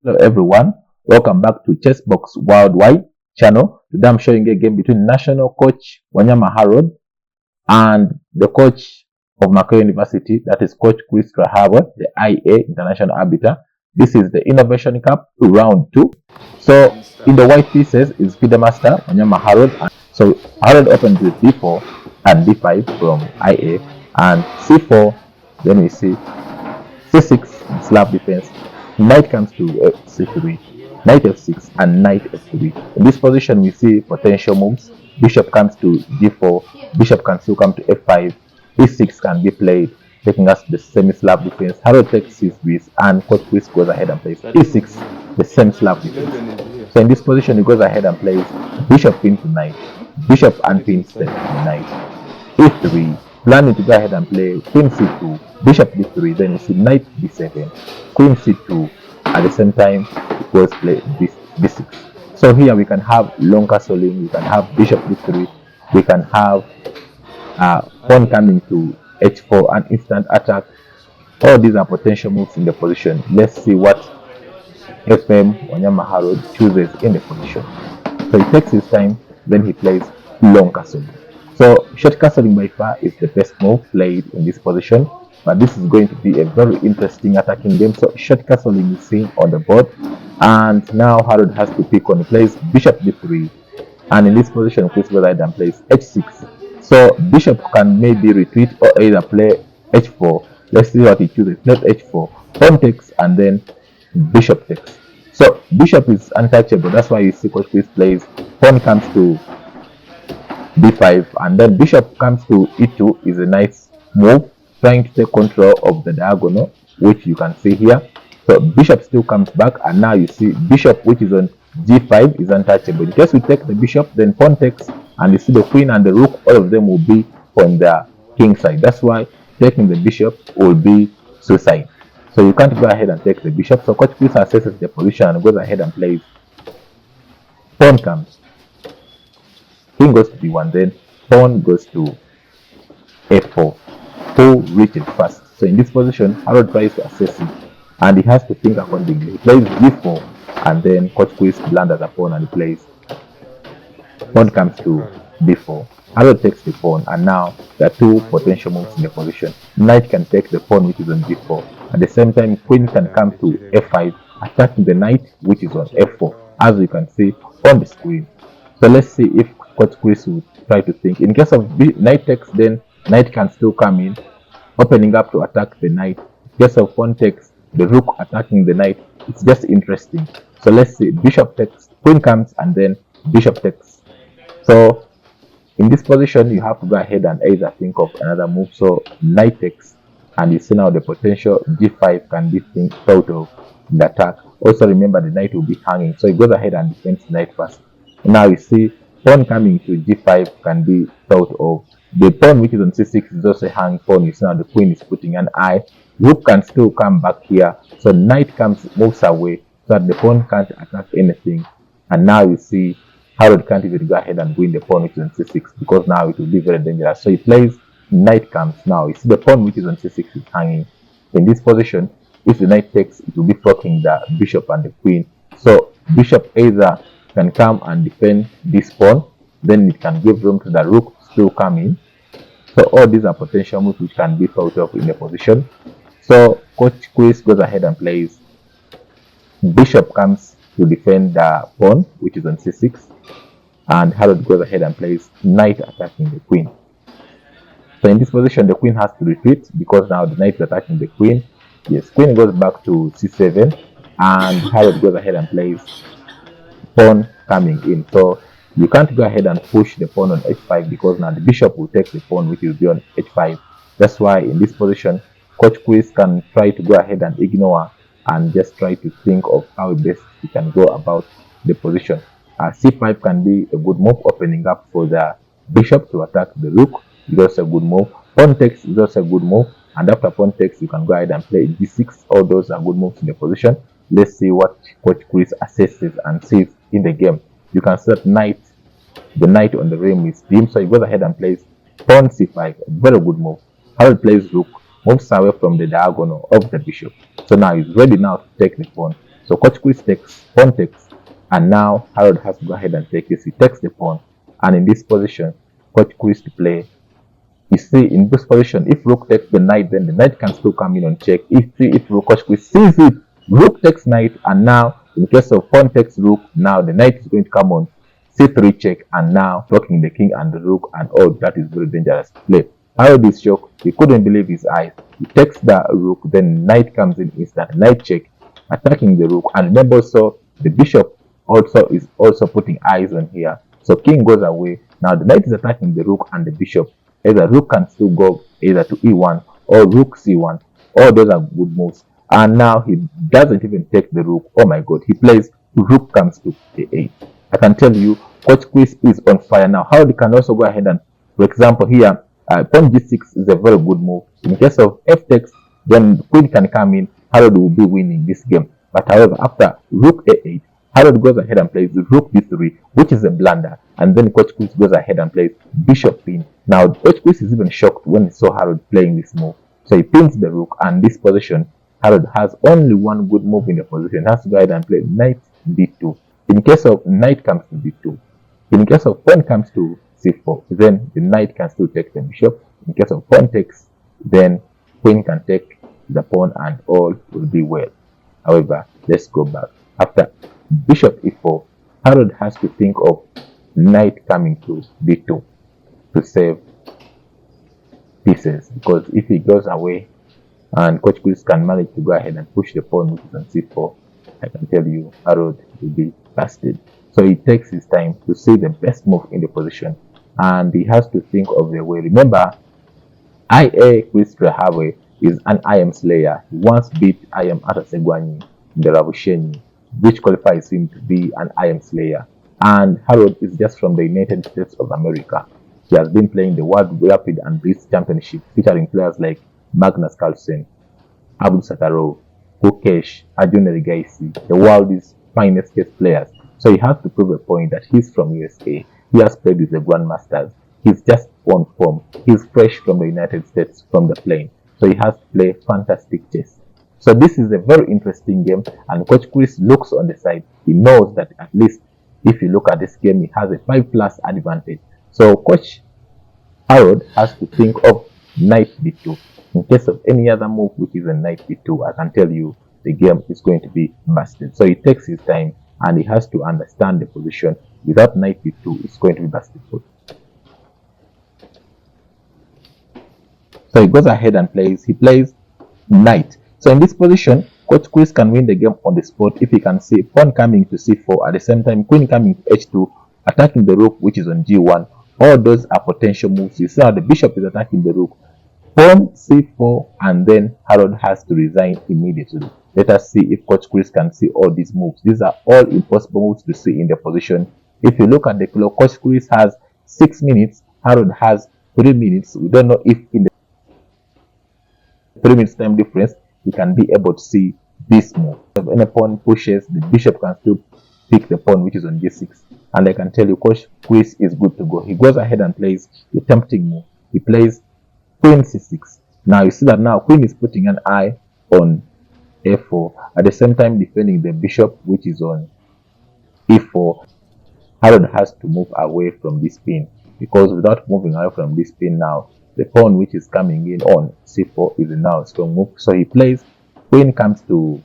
Hello everyone, welcome back to Chessbox Worldwide channel. Today I'm showing a game between national coach Wanyama Harold and the coach of Macquarie University, that is Coach Turyahabwe, the IA International Arbiter. This is the Innovation Cup round 2. So in the white pieces is FIDE Master Wanyama Harold. So Harold opens with D4 and D5 from IA, and C4, then we see C6 Slav defense. Knight comes to C3, knight F6, and knight F3. In this position, we see potential moves. Bishop comes to G4, bishop can still come to F5, E6 can be played, taking us to the semi-Slav defense. Harold takes C3, and Coach Chris goes ahead and plays E6, the same Slav defense. So in this position, he goes ahead and plays bishop pin to knight, bishop and pin step to knight, E3, planning to go ahead and play queen C2, bishop D3, then you see knight D7, queen C2, at the same time it goes play B6. So here we can have long castling, we can have bishop D3, we can have pawn coming to H4 and instant attack. All these are potential moves in the position. Let's see what FM Wanyama Harold chooses in the position. So he takes his time, then he plays long castling. So short castling by far is the best move played in this position, but this is going to be a very interesting attacking game. So short castling is seen on the board, and now Harold has to pick on. He plays bishop d3, and in this position Chris goes ahead and plays h6. So bishop can maybe retreat or either play h4. Let's see what he chooses. Play h4, pawn takes, and then bishop takes. So bishop is untouchable. That's why you see Coach Chris plays pawn comes to b5, and then bishop comes to e2 is a nice move, trying to take control of the diagonal, which you can see here. So bishop still comes back, and now you see bishop, which is on g5, is untouchable. In case we take the bishop, then pawn takes, and you see the queen and the rook, all of them will be on the king side. That's why taking the bishop will be suicide. So you can't go ahead and take the bishop. So Coach Chris assesses the position and goes ahead and plays pawn comes, king goes to b1, then pawn goes to f4. Who reaches first? So in this position, Harold tries to assess it, and he has to think accordingly. He plays g4, and then Coach Chris blunders a pawn and he plays pawn comes to b4. Harold takes the pawn, and now there are two potential moves in the position. Knight can take the pawn, which is on g4. At the same time, queen can come to f5, attacking the knight, which is on f4, as you can see on the screen. So let's see if Coach Chris would try to think. In case of knight takes, then knight can still come in, opening up to attack the knight. In case of pawn takes, the rook attacking the knight. It's just interesting. So let's see, bishop takes, queen comes, and then bishop takes. So in this position, you have to go ahead and either think of another move. So knight takes, and you see now the potential g5 can be thought of in the attack. Also remember, the knight will be hanging, so he goes ahead and defends knight first. Now you see pawn coming to g5 can be thought of. The pawn, which is on c6, is also a hanging pawn. You see now the queen is putting an eye. Rook can still come back here, so knight moves away so that the pawn can't attack anything. And now you see Harold can't even go ahead and win the pawn, which is on c6, because now it will be very dangerous. So he plays knight comes. Now you see the pawn, which is on c6, is hanging. In this position, if the knight takes, it will be blocking the bishop and the queen. So bishop either can come and defend this pawn, then it can give room to the rook still coming. So all these are potential moves which can be thought of in the position. So Coach Chris goes ahead and plays bishop comes to defend the pawn, which is on c6, and Harold goes ahead and plays knight attacking the queen. So in this position, the queen has to retreat because now the knight is attacking the queen. Yes, queen goes back to c7, and Harold goes ahead and plays pawn coming in. So you can't go ahead and push the pawn on h5 because now the bishop will take the pawn, which will be on h5. That's why in this position, Coach Chris can try to go ahead and ignore and just try to think of how best he can go about the position. C5 can be a good move, opening up for the bishop to attack the rook. It's also a good move. Pawn takes is also a good move, and after pawn takes, you can go ahead and play g6. All those are good moves in the position. Let's see what Coach Chris assesses and sees in the game. You can set knight. The knight on the rim is dim, so he goes ahead and plays pawn c5. Very good move. Harold plays rook, moves away from the diagonal of the bishop. So now he's ready now to take the pawn. So coach Chris takes, pawn takes, and now Harold has to go ahead and take this. He takes the pawn, and in this position, coach Chris to play. You see, in this position, if rook takes the knight, then the knight can still come in on check. If coach Chris sees it, rook takes knight, and now in case of pawn takes rook, now the knight is going to come on c3 check, and now blocking the king and the rook, and all that is very dangerous to play. Harold is shocked. He couldn't believe his eyes. He takes the rook, then knight comes in instant, knight check, attacking the rook. And remember also, the bishop also is also putting eyes on here. So king goes away. Now the knight is attacking the rook and the bishop. Either rook can still go either to e1 or rook c1. All those are good moves. And now he doesn't even take the rook. Oh my god, he plays rook comes to a8. I can tell you, coach Chris is on fire now. Harold can also go ahead and, for example, here, pawn g6 is a very good move. In case of f takes, then queen can come in. Harold will be winning this game. But however, after rook a8, Harold goes ahead and plays rook d3, which is a blunder. And then coach Chris goes ahead and plays bishop pin. Now, coach Chris is even shocked when he saw Harold playing this move. So he pins the rook, and this position, Harold has only one good move in the position. He has to go ahead and play knight d2. In case of knight comes to d2, in case of pawn comes to c4, then the knight can still take the bishop. In case of pawn takes, then queen can take the pawn, and all will be well. However, let's go back. After bishop e4, Harold has to think of knight coming to d2 to save pieces, because if he goes away and coach Chris can manage to go ahead and push the pawn which is on c4, I can tell you Harold will be busted. So he takes his time to see the best move in the position, and he has to think of the way. Remember, IA Chris Turyahabwe is an IM slayer. He once beat IM Atasegwanyi in the Ravushenyi, which qualifies him to be an IM slayer. And Harold is just from the United States of America. He has been playing the World Rapid and Blitz Championship, featuring players like Magnus Carlsen, Abdul Sakarov, Kukesh, Arjun Erigaisi, the world's finest chess players. So he has to prove a point that he's from USA. He has played with the Grandmasters. He's just on form. He's fresh from the United States, from the plane. So he has to play fantastic chess. So this is a very interesting game, and coach Chris looks on the side. He knows that at least if you look at this game, he has a 5+ advantage. So coach Harold has to think of knight b2. In case of any other move which is a knight b2, I can tell you the game is going to be busted. So he takes his time, and he has to understand the position. Without knight b2, it's going to be busted. So he goes ahead and plays knight. So in this position, coach Chris can win the game on the spot if he can see pawn coming to c4, at the same time queen coming to h2, attacking the rook which is on g1. All those are potential moves. You see how the bishop is attacking the rook. Pawn c4, and then Harold has to resign immediately. Let us see if coach Chris can see all these moves. These are all impossible moves to see in the position. If you look at the clock, coach Chris has 6 minutes, Harold has 3 minutes. We don't know if in the 3 minutes time difference he can be able to see this move. If any pawn pushes, the bishop can still pick the pawn which is on g6. And I can tell you coach Chris is good to go. He goes ahead and plays the tempting move. He plays queen c6. Now you see that now queen is putting an eye on f4, at the same time defending the bishop which is on e4. Harold has to move away from this pin, because without moving away from this pin now, the pawn which is coming in on c4 is now a strong move. So he plays queen comes to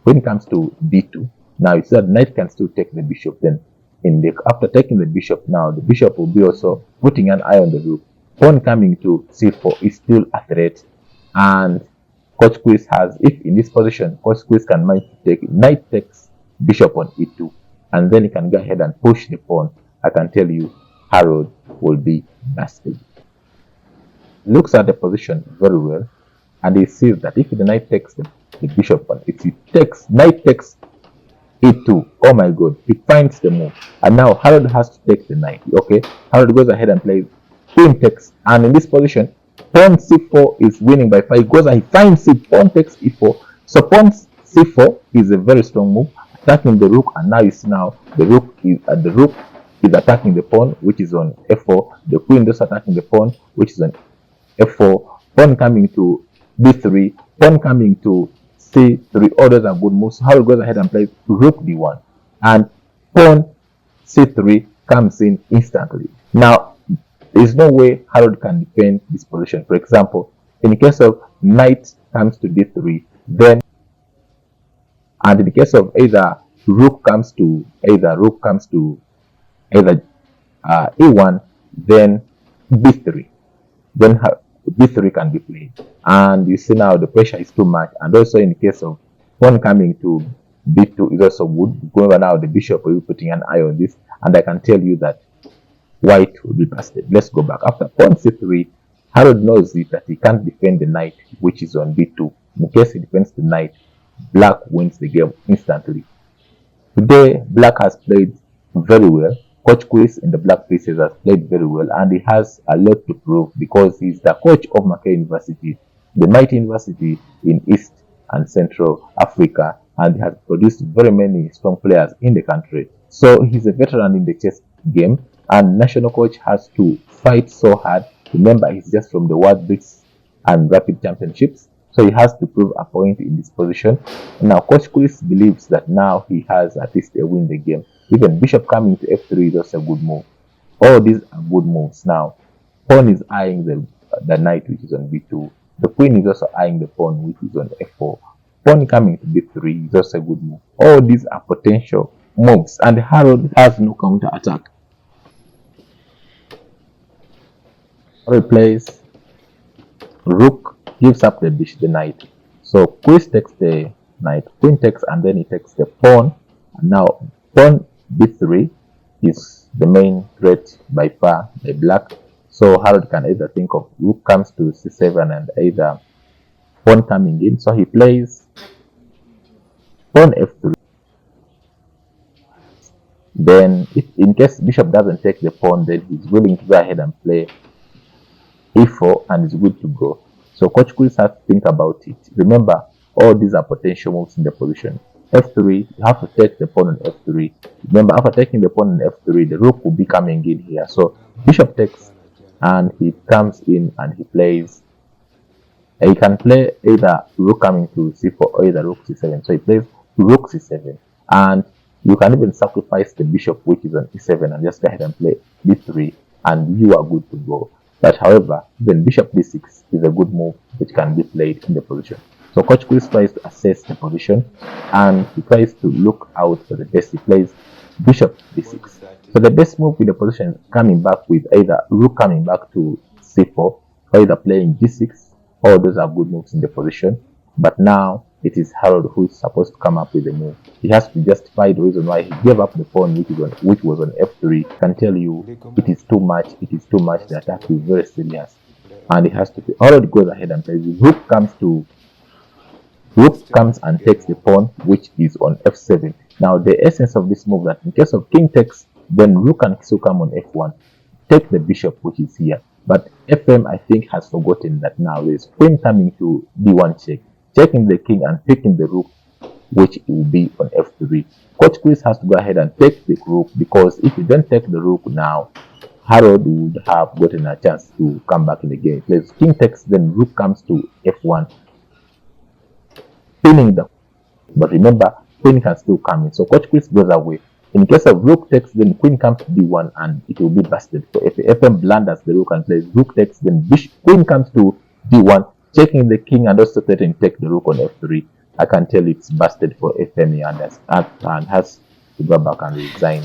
d2. Now you see that knight can still take the bishop. Then after taking the bishop, now the bishop will be also putting an eye on the rook. Pawn coming to c4 is still a threat, and coach Chris has, if in this position coach Chris can manage to take knight takes bishop on e2, and then he can go ahead and push the pawn, I can tell you Harold will be busted. Looks at the position very well, and he sees that if the knight takes the bishop on, if he takes knight takes e2, oh my god, he finds the move, and now Harold has to take the knight. Okay, Harold goes ahead and plays queen takes, and in this position pawn c4 is winning by 5. He goes and he finds it, pawn takes e4. So pawn c4 is a very strong move, attacking the rook, and now you see now the rook is attacking the pawn which is on f4. The queen is attacking the pawn which is on f4. Pawn coming to b3, pawn coming to c3. All those are good moves. So Harold goes ahead and plays rook d1, and pawn c3 comes in instantly. Now, there's no way Harold can defend this position. For example, in the case of knight comes to d3, then, and in the case of either rook comes to either e1, then b3, then b3 can be played. And you see now the pressure is too much. And also in the case of pawn coming to b2 is also good. Going over now, the bishop will be putting an eye on this, and I can tell you that white will be busted. Let's go back. After pawn c3, Harold knows it that he can't defend the knight, which is on b2. In case he defends the knight, black wins the game instantly. Today, black has played very well. Coach Chris in the black pieces has played very well, and he has a lot to prove because he's the coach of Mackay University, the mighty university in East and Central Africa, and he has produced very many strong players in the country. So he's a veteran in the chess game, and national coach has to fight so hard. Remember, he's just from the World Blitz and Rapid Championships, so he has to prove a point in this position. Now, Coach Chris believes that now he has at least a win the game. Even bishop coming to f3 is also a good move. All these are good moves. Now, pawn is eyeing the knight, which is on b2. The queen is also eyeing the pawn, which is on f4. Pawn coming to b3 is also a good move. All these are potential moves, and Harold has no counter attack. Harold plays rook, gives up the knight. So Chris takes the knight, queen takes, and then he takes the pawn. And now pawn b3 is the main threat by far by black. So Harold can either think of rook comes to c7 and either pawn coming in. So he plays pawn f3. Then if in case bishop doesn't take the pawn, then he's willing to go ahead and play e4 and it's good to go. So Coach Chris has to think about it. Remember, all these are potential moves in the position. f3, you have to take the pawn on f3. Remember, after taking the pawn on f3, the rook will be coming in here. So bishop takes, and he comes in and he plays. He can play either rook coming to c4 or either rook c7. So he plays rook c7, and you can even sacrifice the bishop, which is on e7, and just go ahead and play b3, and you are good to go. But however, even bishop d6 is a good move which can be played in the position. So Coach Chris tries to assess the position, and he tries to look out for the best. He plays bishop d6. So the best move in the position is coming back with either rook coming back to c4 or either playing d6. All those are good moves in the position. But now it is Harold who is supposed to come up with the move. He has to justify the reason why he gave up the pawn which was on f3. I can tell you it is too much. It is too much. The attack is very serious, and he has to. Harold goes ahead and plays. Rook comes and takes the pawn, which is on f7. Now the essence of this move that in case of king takes, then rook can still come on f1, take the bishop, which is here. But FM, I think, has forgotten that now there is queen coming to d1 check, checking the king and picking the rook, which will be on f3. Coach Chris has to go ahead and take the rook, because if you don't take the rook now, Harold would have gotten a chance to come back in the game. Plays king takes, then rook comes to f1, pinning the. But remember, queen can still come in. So Coach Chris goes away. In case of rook takes, then queen comes to d1 and it will be busted. So if FM blunders the rook and plays rook takes, then queen comes to d1, checking the king and also threatening to take the rook on f3. I can tell it's busted for FM and has to go back and resign.